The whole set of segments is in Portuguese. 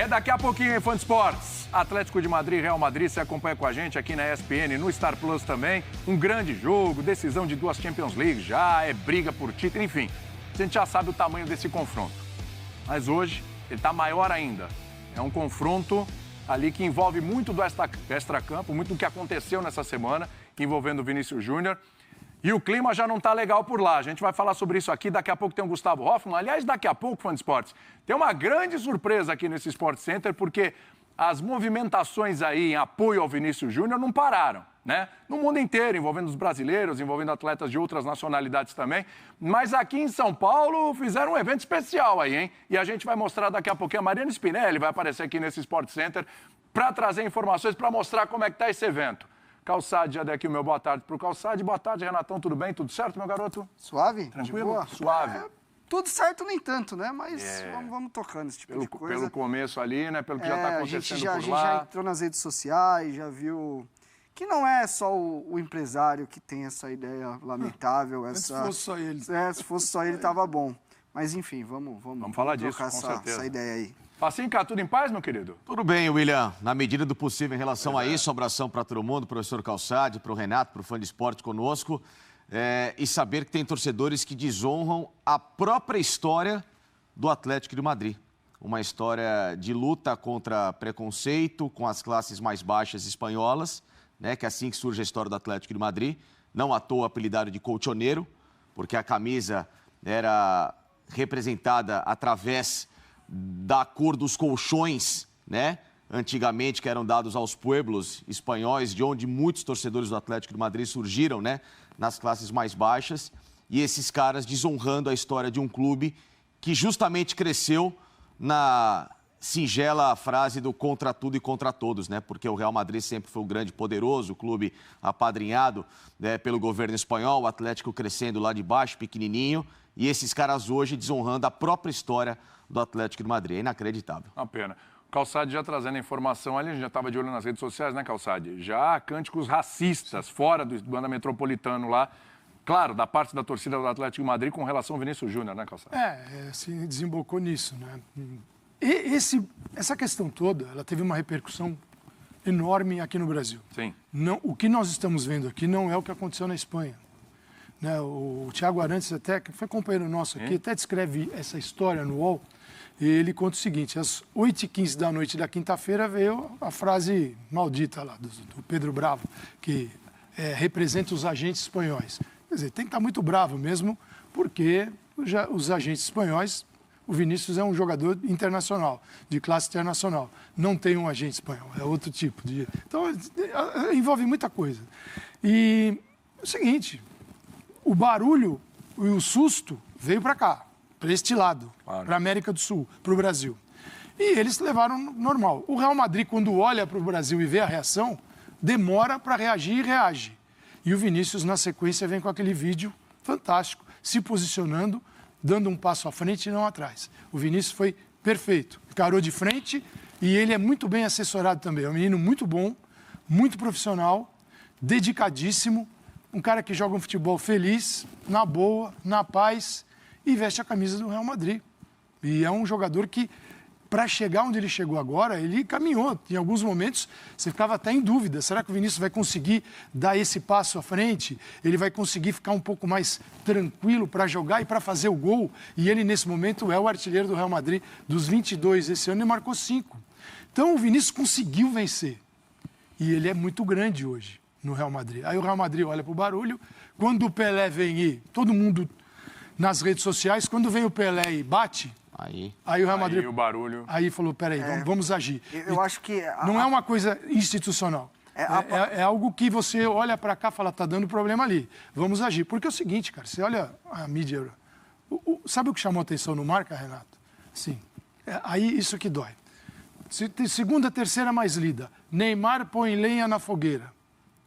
É daqui a pouquinho, hein, Fã de Esportes. Atlético de Madrid, Real Madrid, você acompanha com a gente aqui na ESPN, no Star Plus também. Um grande jogo, decisão de 2 Champions League já, é briga por título, enfim. A gente já sabe o tamanho desse confronto. Mas hoje, ele está maior ainda. É um confronto ali que envolve muito do extracampo, muito do que aconteceu nessa semana, envolvendo o Vinícius Júnior. E o clima já não está legal por lá. A gente vai falar sobre isso aqui. Daqui a pouco tem o Gustavo Hoffmann. Aliás, daqui a pouco, Fã de Esportes, tem uma grande surpresa aqui nesse Sport Center, porque as movimentações aí em apoio ao Vinícius Júnior não pararam, né? No mundo inteiro, envolvendo os brasileiros, envolvendo atletas de outras nacionalidades também. Mas aqui em São Paulo fizeram um evento especial aí, hein? E a gente vai mostrar daqui a pouquinho. A Mariana Spinelli vai aparecer aqui nesse Sport Center para trazer informações, para mostrar como é que está esse evento. Calçade, já dei aqui o meu boa tarde pro Calçade. Boa tarde, Renatão, tudo bem? Tudo certo, meu garoto? Suave? Tranquilo? De boa? Suave. Tudo certo nem tanto, né? Mas vamos tocando esse tipo de coisa. Pelo começo ali, né? Pelo que já está acontecendo por lá. A gente já entrou nas redes sociais, já viu que não é só o empresário que tem essa ideia lamentável. Se fosse só ele. Se fosse só ele, tava bom. Mas enfim, vamos falar disso, com essa ideia aí. Facinho, tudo em paz, meu querido? Tudo bem, William. Na medida do possível em relação a isso, um abração para todo mundo, professor Calçade, para o Renato, para o Fã de Esporte conosco. E saber que tem torcedores que desonram a própria história do Atlético de Madrid. Uma história de luta contra preconceito com as classes mais baixas espanholas, né? Que é assim que surge a história do Atlético de Madrid. Não à toa apelidado de colchoneiro, porque a camisa era representada através da cor dos colchões, né? Antigamente, que eram dados aos pueblos espanhóis, de onde muitos torcedores do Atlético de Madrid surgiram, né? Nas classes mais baixas. E esses caras desonrando a história de um clube que justamente cresceu na singela frase do contra tudo e contra todos, né? Porque o Real Madrid sempre foi um grande poderoso, o clube apadrinhado, né, pelo governo espanhol, o Atlético crescendo lá de baixo, pequenininho. E esses caras hoje desonrando a própria história do Atlético de Madrid. É inacreditável. Uma pena. O Calçade já trazendo a informação ali, a gente já estava de olho nas redes sociais, né, Calçade? Já há cânticos racistas fora do banda metropolitano lá. Claro, da parte da torcida do Atlético de Madrid com relação ao Vinícius Júnior, né, Calçade? Se desembocou nisso, né? Essa questão toda, ela teve uma repercussão enorme aqui no Brasil. Sim. Não, o que nós estamos vendo aqui não é o que aconteceu na Espanha. Né, o Thiago Arantes, até, que foi companheiro nosso aqui, até descreve essa história no UOL. E ele conta o seguinte: às 8h15 da noite da quinta-feira veio a frase maldita lá do Pedro Bravo, que representa os agentes espanhóis. Quer dizer, tem que estar muito bravo mesmo, porque os agentes espanhóis, o Vinícius é um jogador internacional, de classe internacional. Não tem um agente espanhol, é outro tipo de... Então, envolve muita coisa. E é o seguinte... O barulho e o susto veio para cá, para este lado, claro, para a América do Sul, para o Brasil. E eles levaram normal. O Real Madrid, quando olha para o Brasil e vê a reação, demora para reagir e reage. E o Vinícius, na sequência, vem com aquele vídeo fantástico, se posicionando, dando um passo à frente e não atrás. O Vinícius foi perfeito, encarou de frente e ele é muito bem assessorado também. É um menino muito bom, muito profissional, dedicadíssimo, um cara que joga um futebol feliz, na boa, na paz, e veste a camisa do Real Madrid. E é um jogador que, para chegar onde ele chegou agora, ele caminhou. Em alguns momentos, você ficava até em dúvida. Será que o Vinícius vai conseguir dar esse passo à frente? Ele vai conseguir ficar um pouco mais tranquilo para jogar e para fazer o gol? E ele, nesse momento, é o artilheiro do Real Madrid. Dos 22 esse ano, ele marcou 5. Então, o Vinícius conseguiu vencer. E ele é muito grande hoje no Real Madrid. Aí o Real Madrid olha para o barulho. Quando o Pelé vem e todo mundo nas redes sociais, quando vem o Pelé e bate, aí o Real Madrid... Aí o barulho... Aí falou, peraí, vamos agir. Eu acho que... Não é uma coisa institucional. É algo que você olha para cá e fala, tá dando problema ali. Vamos agir. Porque é o seguinte, cara, você olha a mídia... Sabe o que chamou atenção no Marca, Renato? Sim. Aí isso que dói. Segunda, terceira mais lida. Neymar põe lenha na fogueira.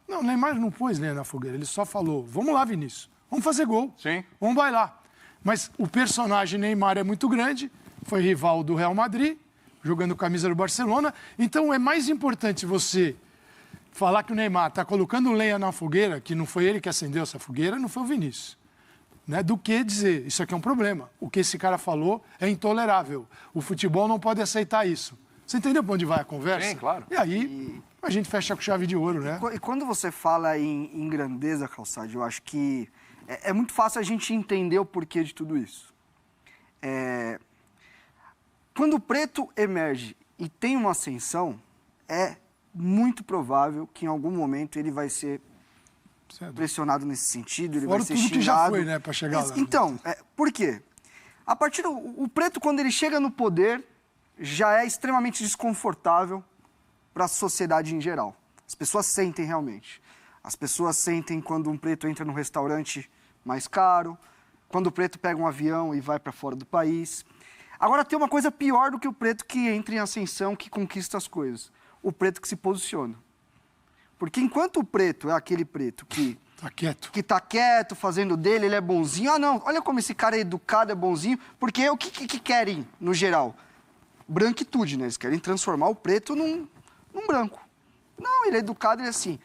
Não, Neymar não pôs lenha na fogueira, ele só falou, vamos lá, Vinícius, vamos fazer gol, sim, vamos bailar. Mas o personagem Neymar é muito grande, foi rival do Real Madrid, jogando camisa do Barcelona, então é mais importante você falar que o Neymar está colocando lenha na fogueira, que não foi ele que acendeu essa fogueira, não foi o Vinícius, né, do que dizer, isso aqui é um problema. O que esse cara falou é intolerável, o futebol não pode aceitar isso. Você entendeu para onde vai a conversa? Sim, claro. E aí a gente fecha com chave de ouro, né? E quando você fala em grandeza, Calçade, eu acho que é muito fácil a gente entender o porquê de tudo isso. Quando o preto emerge e tem uma ascensão, é muito provável que em algum momento ele vai ser pressionado nesse sentido, ele Fora vai ser tudo xingado. que já foi, né, para chegar lá. Então, por quê? A partir o preto, quando ele chega no poder, já é extremamente desconfortável para a sociedade em geral. As pessoas sentem realmente. As pessoas sentem quando um preto entra num restaurante mais caro, quando o preto pega um avião e vai para fora do país. Agora tem uma coisa pior do que o preto que entra em ascensão, que conquista as coisas. O preto que se posiciona. Porque enquanto o preto é aquele preto que... Tá quieto. Que tá quieto, fazendo dele, ele é bonzinho. Ah, não, olha como esse cara é educado, é bonzinho. Porque o que querem, no geral? Branquitude, né? Eles querem transformar o preto num branco. Não, ele é educado, ele é assim.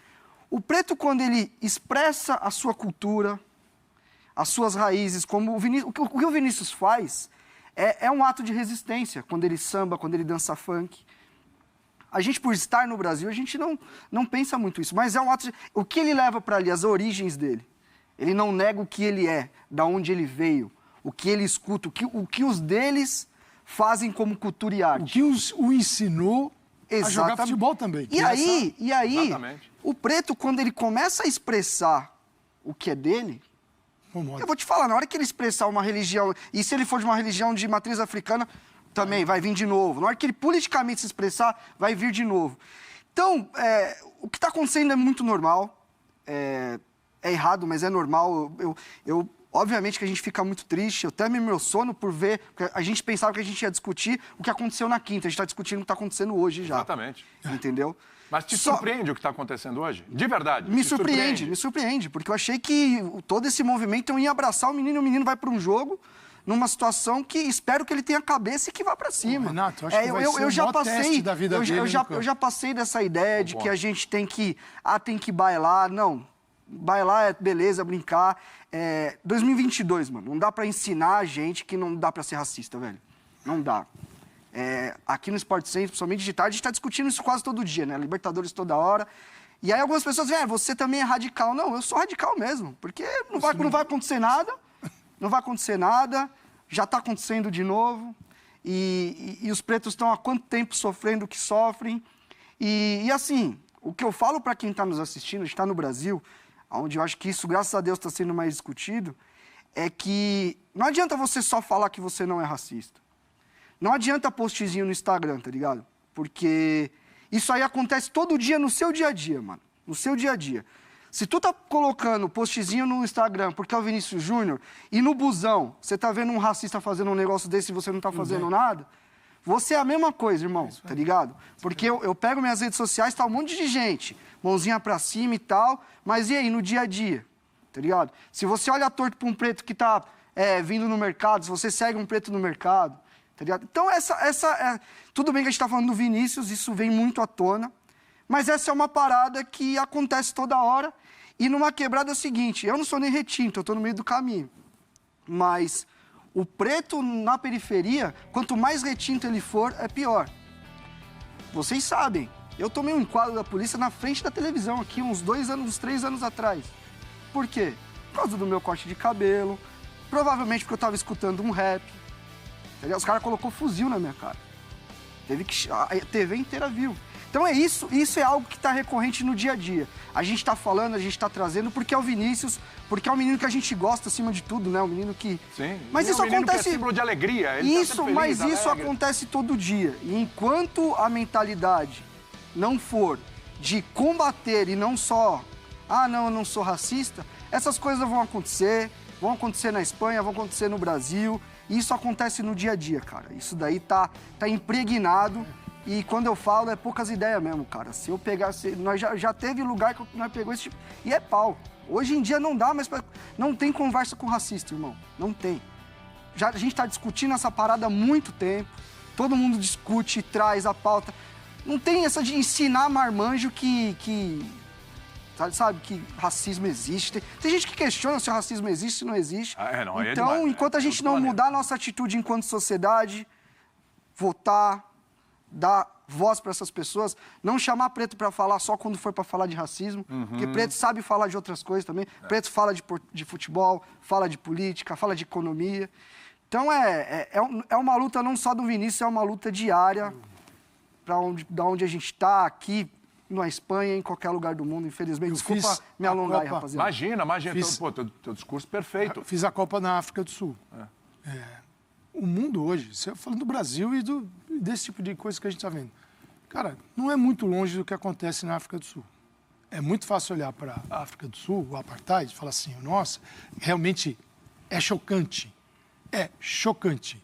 O preto, quando ele expressa a sua cultura, as suas raízes, como o Vinícius... O que o Vinícius faz é um ato de resistência. Quando ele samba, quando ele dança funk. A gente, por estar no Brasil, a gente não pensa muito isso, mas é um ato de... O que ele leva para ali, as origens dele. Ele não nega o que ele é, da onde ele veio, o que ele escuta, o que os deles fazem como cultura e arte. O que o ensinou a jogar futebol também. E aí, Exatamente. o preto, quando ele começa a expressar o que é dele... Eu vou te falar, na hora que ele expressar uma religião, e se ele for de uma religião de matriz africana... também vai vir de novo. Na hora que ele politicamente se expressar, vai vir de novo. Então, o que está acontecendo é muito normal. É errado, mas é normal. Obviamente que a gente fica muito triste. Eu temo meu sono por ver... Porque a gente pensava que a gente ia discutir o que aconteceu na quinta. A gente está discutindo o que está acontecendo hoje já. Exatamente. Entendeu? Mas te surpreende o que está acontecendo hoje? De verdade? Me surpreende. Porque eu achei que todo esse movimento ia abraçar o menino vai para um jogo... numa situação que espero que ele tenha cabeça e que vá para cima. Renato, acho que vai ser o maior teste da vida dele. Eu já passei dessa ideia de que a gente tem que bailar. Não, bailar é beleza, brincar. 2022, mano, não dá para ensinar a gente que não dá para ser racista, velho. Não dá. Aqui no Sport Center, principalmente digital, a gente está discutindo isso quase todo dia, né? Libertadores toda hora. E aí algumas pessoas dizem, você também é radical. Não, eu sou radical mesmo, porque não vai acontecer nada. Não vai acontecer nada, já está acontecendo de novo, e os pretos estão há quanto tempo sofrendo o que sofrem. E assim, o que eu falo para quem está nos assistindo, está no Brasil, onde eu acho que isso, graças a Deus, está sendo mais discutido, é que não adianta você só falar que você não é racista. Não adianta postzinho no Instagram, tá ligado? Porque isso aí acontece todo dia no seu dia a dia, mano. No seu dia a dia. Se tu tá colocando postzinho no Instagram porque é o Vinícius Júnior e no busão você tá vendo um racista fazendo um negócio desse e você não tá fazendo nada, você é a mesma coisa, irmão, tá ligado? Porque eu pego minhas redes sociais, tá um monte de gente, mãozinha pra cima e tal, mas e aí, no dia a dia, tá ligado? Se você olha torto pra um preto que tá vindo no mercado, se você segue um preto no mercado, tá ligado? Então tudo bem que a gente tá falando do Vinícius, isso vem muito à tona, mas essa é uma parada que acontece toda hora. E numa quebrada é o seguinte, eu não sou nem retinto, eu estou no meio do caminho. Mas o preto na periferia, quanto mais retinto ele for, é pior. Vocês sabem, eu tomei um enquadro da polícia na frente da televisão aqui, uns 3 anos atrás. Por quê? Por causa do meu corte de cabelo, provavelmente porque eu estava escutando um rap. Os caras colocou fuzil na minha cara. A TV inteira viu. Então isso é algo que está recorrente no dia a dia. A gente está falando, a gente está trazendo, porque é o Vinícius, porque é um menino que a gente gosta acima de tudo, né? Um menino que... Sim, mas isso acontece... Que é símbolo de alegria. Ele isso, tá feliz, mas alegre. Isso acontece todo dia. E enquanto a mentalidade não for de combater e não só... não, eu não sou racista, essas coisas vão acontecer na Espanha, vão acontecer no Brasil. E isso acontece no dia a dia, cara. Isso daí tá impregnado. E quando eu falo, é poucas ideias mesmo, cara. Se eu pegar... nós já teve lugar que nós pegou esse tipo... E é pau. Hoje em dia não dá, mas não tem conversa com racista, irmão. Não tem. A gente tá discutindo essa parada há muito tempo. Todo mundo discute, traz a pauta. Não tem essa de ensinar marmanjo que sabe, que racismo existe. Tem gente que questiona se o racismo existe, se não existe. Então, enquanto a gente não mudar a nossa atitude enquanto sociedade, votar... dar voz para essas pessoas, não chamar preto para falar só quando for para falar de racismo, porque preto sabe falar de outras coisas também. Preto fala de futebol, fala de política, fala de economia. Então é uma luta não só do Vinícius, é uma luta diária da onde a gente está aqui na Espanha, em qualquer lugar do mundo, infelizmente. Desculpa me alongar aí, rapaziada. Imagina. Pô, teu discurso perfeito. Fiz a Copa na África do Sul. O mundo hoje, falando do Brasil e desse tipo de coisa que a gente está vendo, cara, não é muito longe do que acontece na África do Sul. É muito fácil olhar para a África do Sul, o apartheid, e falar assim, nossa, realmente é chocante. É chocante.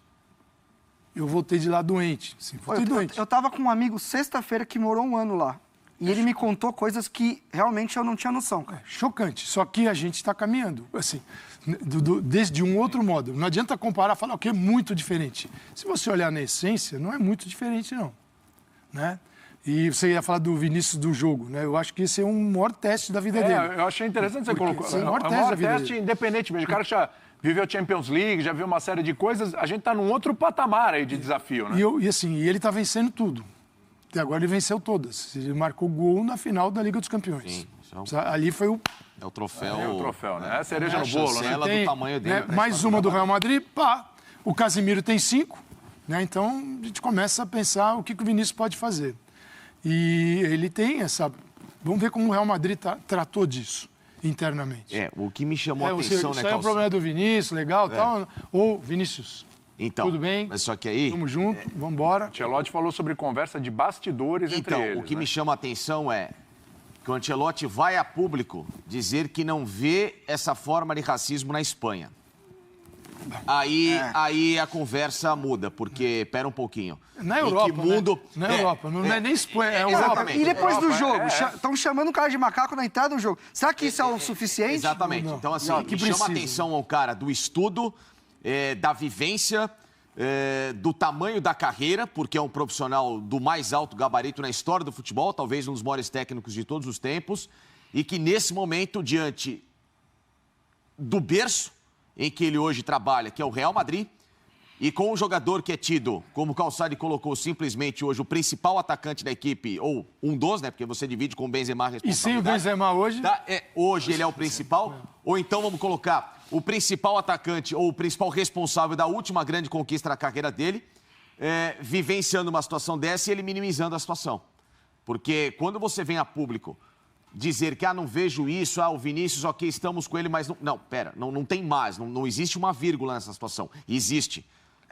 Eu voltei de lá doente. Sim, doente. Eu estava com um amigo sexta-feira que morou 1 ano lá. E ele me contou coisas que realmente eu não tinha noção. Chocante. Só que a gente está caminhando, assim, desde um outro modo. Não adianta comparar e falar que é muito diferente. Se você olhar na essência, não é muito diferente, não. Né? E você ia falar do Vinícius do jogo, né? Eu acho que esse é um maior teste da vida dele. Eu achei interessante você colocou. É o maior teste independente mesmo. O cara já viveu Champions League, já viu uma série de coisas. A gente está num outro patamar aí de desafio, né? E ele está vencendo tudo. Até agora ele venceu todas. Ele marcou gol na final da Liga dos Campeões. Sim, ali foi o... É o troféu. É o troféu, né? É a cereja no bolo, né? Tem, do tamanho dele. Mais uma do Real Madrid, pá. O Casemiro tem 5, né? Então a gente começa a pensar o que o Vinícius pode fazer. E ele tem essa... Vamos ver como o Real Madrid tratou disso internamente. O que me chamou a atenção, né, Isso aí é o problema do Vinícius, legal, tal. Ou, Vinícius... Então, tudo bem? Mas só que aí... Tamo junto, vamos embora. O Ancelotti falou sobre conversa de bastidores entre eles. Então, o que me chama a atenção é que o Ancelotti vai a público dizer que não vê essa forma de racismo na Espanha. Aí a conversa muda, porque, pera um pouquinho. Na Europa, mundo... Na Europa, não é nem Espanha, é Europa. Exatamente. E depois do jogo, estão chamando o cara de macaco na entrada do jogo. Será que isso é o suficiente? Exatamente. Então, assim, o que chama a atenção ao cara do estudo... da vivência, do tamanho da carreira, porque é um profissional do mais alto gabarito na história do futebol, talvez um dos maiores técnicos de todos os tempos, e que nesse momento, diante do berço em que ele hoje trabalha, que é o Real Madrid, e com um jogador que é tido, como o Calçade colocou, simplesmente hoje o principal atacante da equipe, ou um dos, né, porque você divide com o Benzema a responsabilidade. E sem o Benzema hoje? Hoje ele é o principal, ou então vamos colocar... o principal atacante ou o principal responsável da última grande conquista da carreira dele, vivenciando uma situação dessa e ele minimizando a situação. Porque quando você vem a público dizer que, não vejo isso, o Vinícius, ok, estamos com ele, mas não... Não, pera, não tem mais, não existe uma vírgula nessa situação. Existe.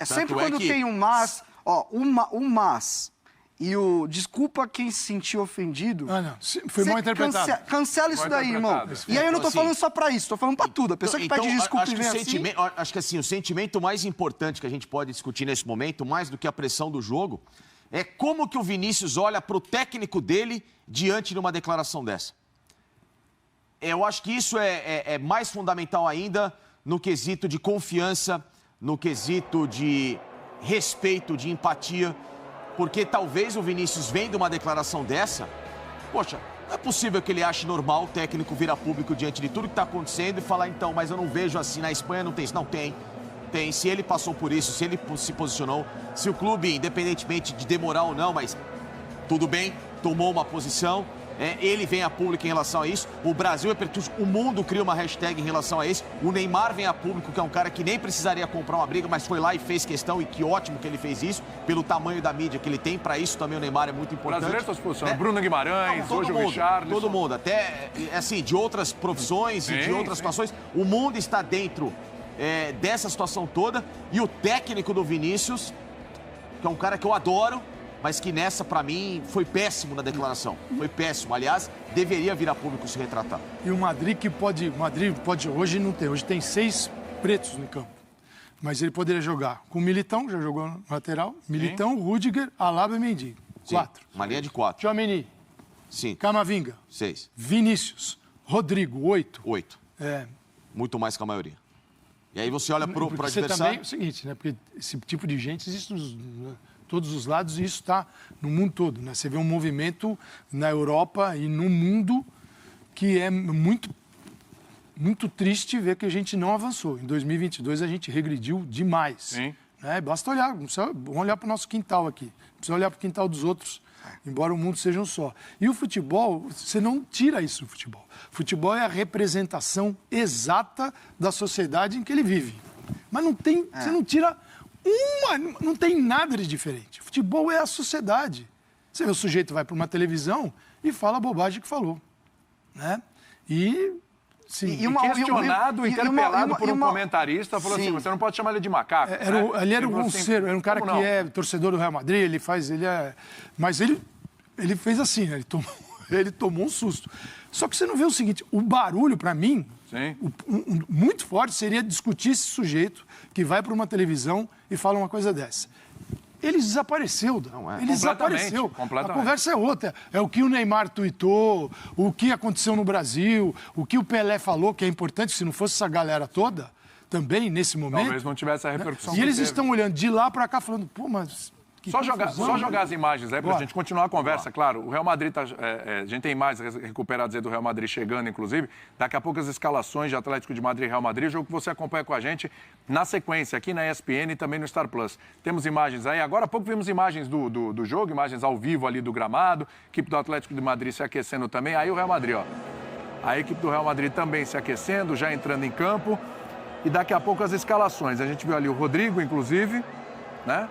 Sempre quando tem um mas, um mas... E o desculpa quem se sentiu ofendido... não. Foi mal interpretado. Cancela isso daí, irmão. E aí eu não tô falando só pra isso, tô falando pra tudo. A pessoa que pede desculpa e vem assim... Acho que assim, o sentimento mais importante que a gente pode discutir nesse momento, mais do que a pressão do jogo, é como que o Vinícius olha pro técnico dele diante de uma declaração dessa. Eu acho que isso é mais fundamental ainda no quesito de confiança, no quesito de respeito, de empatia... Porque talvez o Vinícius vendo uma declaração dessa, poxa, não é possível que ele ache normal o técnico vir a público diante de tudo que está acontecendo e falar, então, mas eu não vejo assim, na Espanha não tem isso. Não, tem. Se ele passou por isso, se ele se posicionou, se o clube, independentemente de demorar ou não, mas tudo bem, tomou uma posição, ele vem a público em relação a isso, o Brasil é perturbado, o mundo cria uma hashtag em relação a isso, o Neymar vem a público, que é um cara que nem precisaria comprar uma briga, mas foi lá e fez questão, e que ótimo que ele fez isso, pelo tamanho da mídia que ele tem, para isso também o Neymar é muito importante. O brasileiro está se posicionando, Bruno Guimarães, hoje o Richarlison. Todo mundo, até, assim, de outras profissões e de outras situações, o mundo está dentro dessa situação toda, e o técnico do Vinícius, que é um cara que eu adoro, mas que nessa, para mim, foi péssimo na declaração. Foi péssimo. Aliás, deveria vir a público se retratar. E o Madrid que pode... Hoje não tem. Hoje tem 6 pretos no campo. Mas ele poderia jogar com o Militão, já jogou no lateral. Militão, Rüdiger, Alaba e Mendy. 4. Uma linha de 4. Tchouaméni. 5. Camavinga. 6. Vinícius. Rodrigo, 8. 8. Muito mais que a maioria. E aí você olha pro adversário... também é o seguinte, né? Porque esse tipo de gente existe todos os lados, e isso está no mundo todo, né? Você vê um movimento na Europa e no mundo que é muito triste ver que a gente não avançou. Em 2022 a gente regrediu demais. Sim. Basta olhar, vamos olhar para o nosso quintal aqui. Não precisa olhar para o quintal dos outros, embora o mundo seja um só. E o futebol, você não tira isso do futebol. Futebol é a representação exata da sociedade em que ele vive. Mas não tem, você não tira não tem nada de diferente. Futebol é a sociedade. Você vê, o sujeito vai para uma televisão e fala a bobagem que falou, né? E questionado, interpelado por um comentarista, falou assim, você não pode chamar ele de macaco. Ele era um gonceiro, era um cara que é torcedor do Real Madrid, mas ele fez assim, né? Ele tomou um susto. Só que você não vê o seguinte, o barulho, para mim, muito forte seria discutir esse sujeito que vai para uma televisão e fala uma coisa dessa. Ele desapareceu, ele desapareceu. A conversa é outra. É o que o Neymar tuitou, o que aconteceu no Brasil, o que o Pelé falou, que é importante, se não fosse essa galera toda, também, nesse momento... Talvez não tivesse a repercussão. E eles estão olhando de lá para cá, falando, pô, mas... Só jogar as imagens aí pra gente continuar a conversa, claro. O Real Madrid, a gente tem imagens recuperadas aí do Real Madrid chegando, inclusive. Daqui a pouco as escalações de Atlético de Madrid e Real Madrid, jogo que você acompanha com a gente na sequência, aqui na ESPN e também no Star Plus. Temos imagens aí. Agora há pouco vimos imagens do jogo, imagens ao vivo ali do gramado. Equipe do Atlético de Madrid se aquecendo também. Aí o Real Madrid, ó. A equipe do Real Madrid também se aquecendo, já entrando em campo. E daqui a pouco as escalações. A gente viu ali o Rodrigo, inclusive, né?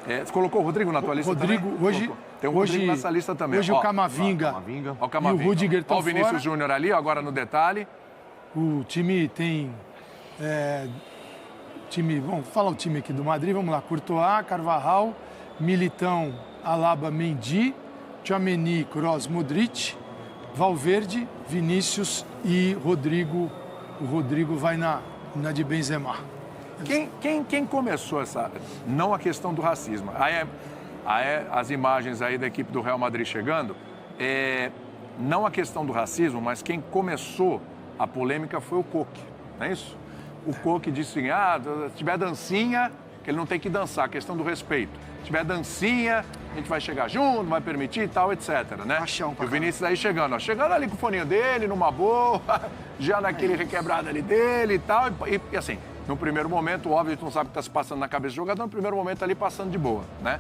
Você colocou o Rodrigo na tua lista também? Hoje, tem um Rodrigo nessa lista também. Hoje o Camavinga e o Rudiger estão fora. Olha o Vinícius Júnior ali, agora no detalhe. O time tem... vamos falar o time aqui do Madrid, vamos lá. Courtois, Carvajal, Militão, Alaba, Mendy, Tchouaméni, Kroos, Modric, Valverde, Vinícius e Rodrigo. O Rodrigo vai na de Benzema. Quem começou essa... Não a questão do racismo. Aí as imagens aí da equipe do Real Madrid chegando. Não a questão do racismo, mas quem começou a polêmica foi o Koke, não é isso? O Koke disse assim, se tiver dancinha, que ele não tem que dançar, a questão do respeito. Se tiver dancinha, a gente vai chegar junto, vai permitir e tal, etc, né? E o Vinícius aí chegando ali com o foninho dele, numa boa, já naquele requebrado ali dele e tal, e assim... No primeiro momento, óbvio, a gente não sabe o que está se passando na cabeça do jogador, no primeiro momento ali passando de boa, né?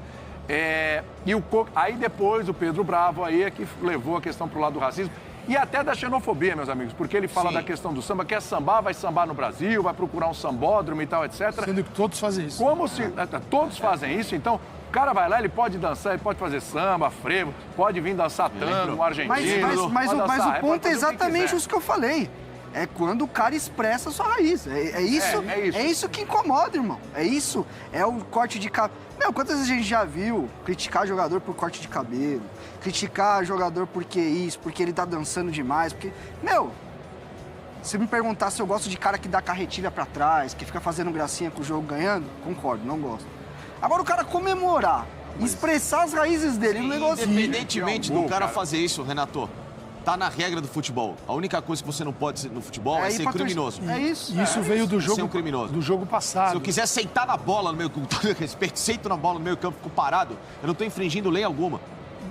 E o Koke, aí depois o Pedro Bravo aí é que levou a questão para o lado do racismo e até da xenofobia, meus amigos, porque ele fala da questão do samba, quer sambar, vai sambar no Brasil, vai procurar um sambódromo e tal, etc. Sendo que todos fazem isso. Como se... Todos fazem isso, então... O cara vai lá, ele pode dançar, ele pode fazer samba, frevo, pode vir dançar tango, argentino... Mas o ponto é exatamente isso que eu falei. É quando o cara expressa a sua raiz. É isso que incomoda, irmão. É isso. É o corte de cabelo. Meu, quantas vezes a gente já viu criticar jogador por corte de cabelo, criticar jogador porque isso, porque ele tá dançando demais, porque... Meu, se me perguntar se eu gosto de cara que dá carretilha pra trás, que fica fazendo gracinha com o jogo ganhando, concordo, não gosto. Agora o cara comemorar, expressar as raízes dele, no negócio... Independentemente do cara fazer isso, Renato... Tá na regra do futebol. A única coisa que você não pode ser no futebol é ser criminoso. É isso. Isso veio do jogo, ser um criminoso. Do jogo passado. Se eu quiser sentar na bola no meio, com todo respeito, sento na bola no meio campo, fico parado, eu não tô infringindo lei alguma.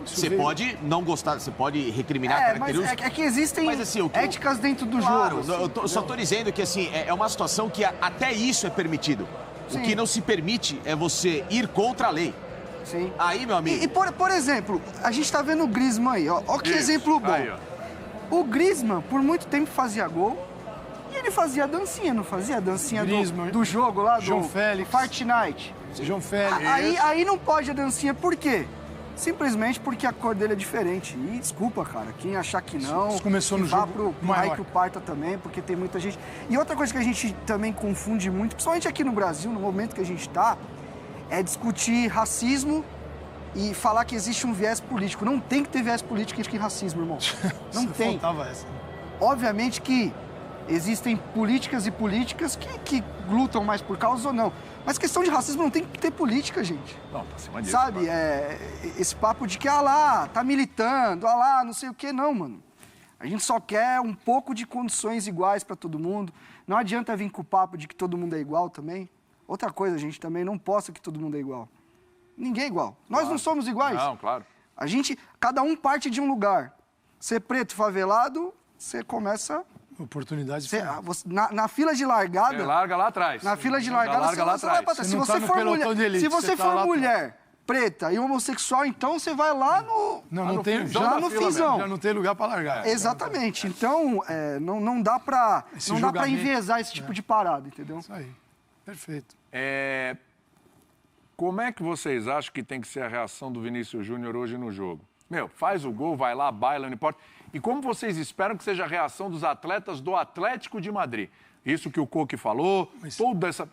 Você pode não gostar, você pode recriminar características. Mas é que existem éticas dentro do jogo. Eu só tô dizendo que assim, é uma situação que até isso é permitido. Sim. O que não se permite é você ir contra a lei. Sim. Aí, meu amigo... E por exemplo, a gente tá vendo o Griezmann aí, ó. Ó que exemplo bom. Aí, o Griezmann, por muito tempo, fazia gol e ele fazia a dancinha, não fazia? A dancinha do jogo lá, João Félix. Fortnite. João Félix. Aí não pode a dancinha, por quê? Simplesmente porque a cor dele é diferente. E desculpa, cara, quem achar que não... Isso começou no jogo pro Raik Parta também, porque tem muita gente... E outra coisa que a gente também confunde muito, principalmente aqui no Brasil, no momento que a gente tá, é discutir racismo e falar que existe um viés político. Não tem que ter viés político em racismo, irmão. Não tem. Faltava essa. Obviamente que existem políticas e políticas que lutam mais por causa ou não. Mas questão de racismo não tem que ter política, gente. Não, tá acima disso. Sabe, esse papo de que, lá, tá militando, lá, não sei o quê. Não, mano. A gente só quer um pouco de condições iguais para todo mundo. Não adianta vir com o papo de que todo mundo é igual também. Outra coisa, gente, também não posta que todo mundo é igual. Ninguém é igual. Nós não somos iguais. Não, claro. Cada um parte de um lugar. Ser preto, favelado, você começa Oportunidade. Na fila de largada... Você larga lá atrás. Na fila de largada, larga lá você vai pra trás. Se você for mulher, se você for mulher preta e homossexual, então você vai lá no... Não tem, já no finzão. Já não tem lugar para largar. Exatamente. Então, não dá pra enviesar esse tipo de parada, entendeu? Isso aí. Perfeito. Como é que vocês acham que tem que ser a reação do Vinícius Júnior hoje no jogo? Faz o gol, vai lá, baila, não importa. E como vocês esperam que seja a reação dos atletas do Atlético de Madrid? Isso que o Coque falou, toda essa...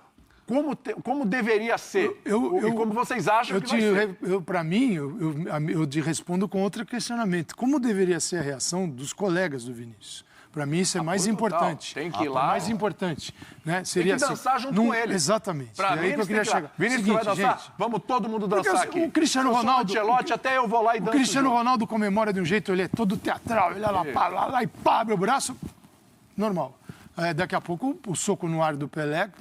Como deveria ser? E como vocês acham que vai ser? Para mim, eu te respondo com outro questionamento. Como deveria ser a reação dos colegas do Vinícius? Para mim, isso é mais importante. Tem que ir lá. Mais importante. Né? Seria tem que dançar junto com ele. Exatamente. Pra aí que eu queria chegar. Vinícius, vai dançar? Gente, vamos todo mundo dançar aqui. O Cristiano Ronaldo... até eu vou lá e danço. O Cristiano Ronaldo comemora de um jeito, ele é todo teatral, ele lá e pá, abre o braço. Normal. Daqui a pouco, o soco no ar do Pelé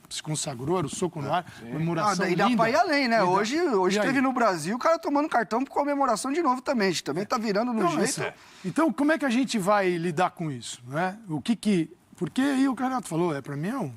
se consagrou, era o soco no ar, comemoração linda. E dá pra ir além, né? Hoje teve no Brasil o cara tomando cartão por comemoração de novo também. A gente também tá virando no jeito. Então, como é que a gente vai lidar com isso? Né? Porque aí o Renato falou, pra mim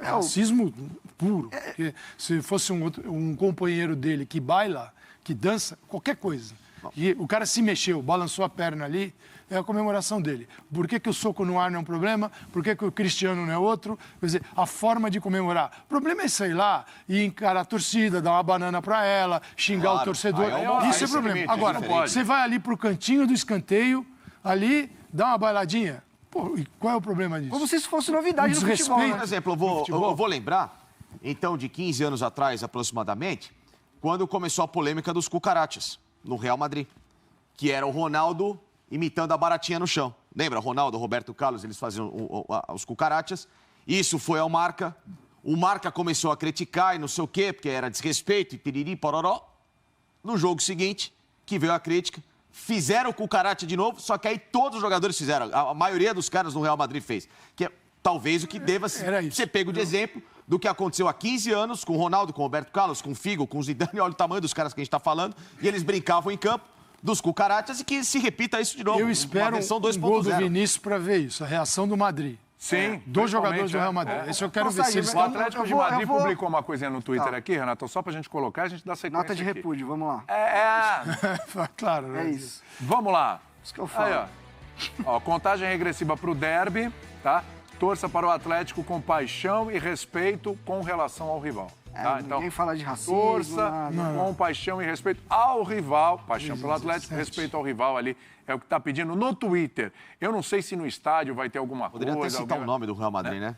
é racismo puro. Porque se fosse um companheiro dele que baila, que dança, qualquer coisa, e o cara se mexeu, balançou a perna ali, é a comemoração dele. Por que o soco no ar não é um problema? Por que o Cristiano não é outro? Quer dizer, a forma de comemorar. O problema é sair lá e encarar a torcida, dar uma banana para ela, xingar o torcedor. Isso é problema. Limite, agora, você vai ali pro cantinho do escanteio, ali, dá uma bailadinha. Pô, e qual é o problema disso? Como se isso fosse novidade no futebol. Por exemplo, eu vou lembrar, então, de 15 anos atrás, aproximadamente, quando começou a polêmica dos cucarachas no Real Madrid, que era o Ronaldo imitando a baratinha no chão. Lembra? Ronaldo, Roberto Carlos, eles faziam os cucarachas. Isso foi ao Marca. O Marca começou a criticar e não sei o quê, porque era desrespeito e piriri, pororó. No jogo seguinte, que veio a crítica, fizeram o cucaracha de novo, só que aí todos os jogadores fizeram. A maioria dos caras no Real Madrid fez. Que é talvez o que deva ser pego de exemplo do que aconteceu há 15 anos com o Ronaldo, com o Roberto Carlos, com o Figo, com o Zidane. Olha o tamanho dos caras que a gente está falando. E eles brincavam em campo dos cucarachas e que se repita isso de novo. Eu espero um gol do Vinícius para ver isso, a reação do Madrid. Sim. Dos jogadores do Real Madrid. Isso eu quero ver. O Atlético de Madrid publicou uma coisinha no Twitter aqui, Renato, só pra gente colocar, a gente dá sequência. Nota de repúdio, vamos lá. Claro. É isso. Vamos lá. Isso que eu falo. Aí, ó, contagem regressiva pro derby, tá? Torça para o Atlético com paixão e respeito com relação ao rival. Tá? Então, ninguém fala de racismo. Torça com paixão e respeito ao rival. Paixão pelo Atlético, respeito ao rival ali. É o que está pedindo no Twitter. Eu não sei se no estádio vai ter alguma coisa. Poderia até citar o nome do Real Madrid, né?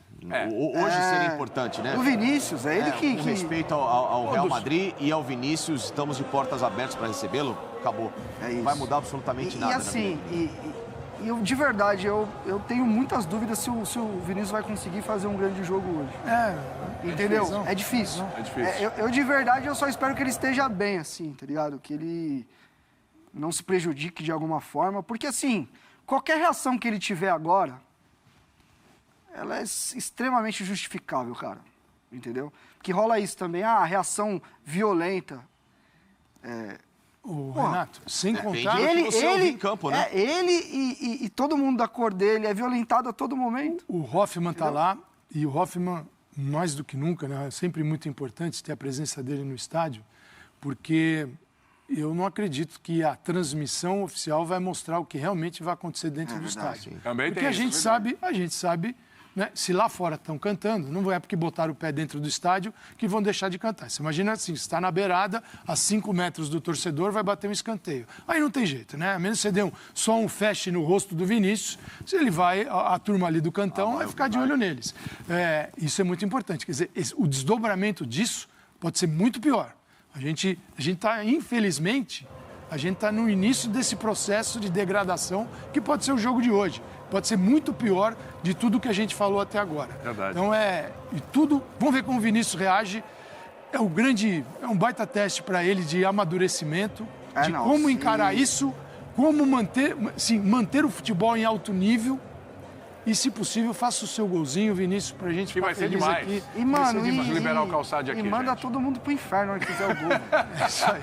Hoje seria importante, né? O Vinícius, é ele que... Com respeito ao Real Madrid e ao Vinícius, estamos de portas abertas para recebê-lo. Acabou. Não vai mudar absolutamente nada. E assim, eu, de verdade, eu tenho muitas dúvidas se o Vinícius vai conseguir fazer um grande jogo hoje. Entendeu? É difícil. Eu, de verdade, eu só espero que ele esteja bem, assim, tá ligado? Que ele não se prejudique de alguma forma. Porque, assim, qualquer reação que ele tiver agora, ela é extremamente justificável, cara. Entendeu? Porque rola isso também, a reação violenta. Renato, sem contar... Ele em campo, né? Ele e todo mundo da cor dele é violentado a todo momento. O Hoffman está lá e o Hoffman, mais do que nunca, né? É sempre muito importante ter a presença dele no estádio, porque eu não acredito que a transmissão oficial vai mostrar o que realmente vai acontecer dentro do estádio. Também porque a gente sabe, né? Se lá fora estão cantando, não é porque botaram o pé dentro do estádio que vão deixar de cantar. Você imagina assim, você está na beirada, a 5 metros do torcedor, vai bater um escanteio. Aí não tem jeito, né? A menos que você dê só um flash no rosto do Vinícius, se ele vai, a turma ali do cantão vai ficar de olho neles. Isso é muito importante. Quer dizer, o desdobramento disso pode ser muito pior. A gente está, infelizmente, no início desse processo de degradação que pode ser o jogo de hoje. Pode ser muito pior de tudo que a gente falou até agora. Verdade. Então, vamos ver como o Vinícius reage. É um baita teste para ele de amadurecimento, como encarar isso, como manter o futebol em alto nível. E, se possível, faça o seu golzinho, Vinícius, pra gente ficar feliz aqui. E, mano, liberar o Calçade aqui, manda todo mundo pro inferno onde quiser o gol. É isso aí.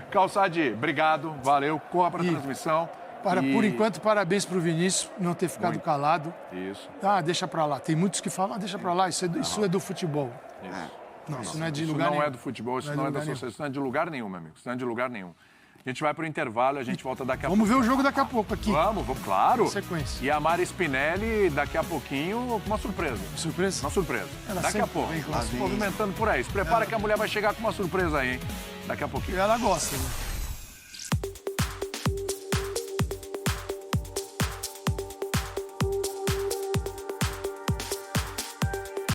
Calçade, obrigado, valeu, corra pra transmissão. Por enquanto, parabéns para o Vinícius não ter ficado calado. Isso. Ah, deixa para lá. Tem muitos que falam, deixa para lá, isso é do futebol. Não, isso não é de lugar nenhum. Isso não é do futebol, isso não é da sociedade, isso não é de lugar nenhum, meu amigo. Isso não é de lugar nenhum. A gente vai para o intervalo e a gente volta daqui a pouco. Vamos ver o jogo daqui a pouco aqui. Vamos, claro. Sequência. E a Mari Spinelli, daqui a pouquinho, com uma surpresa. Surpresa? Uma surpresa. Ela Daqui a sempre pouco. vem com Se movimentando por aí. Se prepara que a mulher vai chegar com uma surpresa aí, hein? Daqui a pouquinho. E ela gosta, né?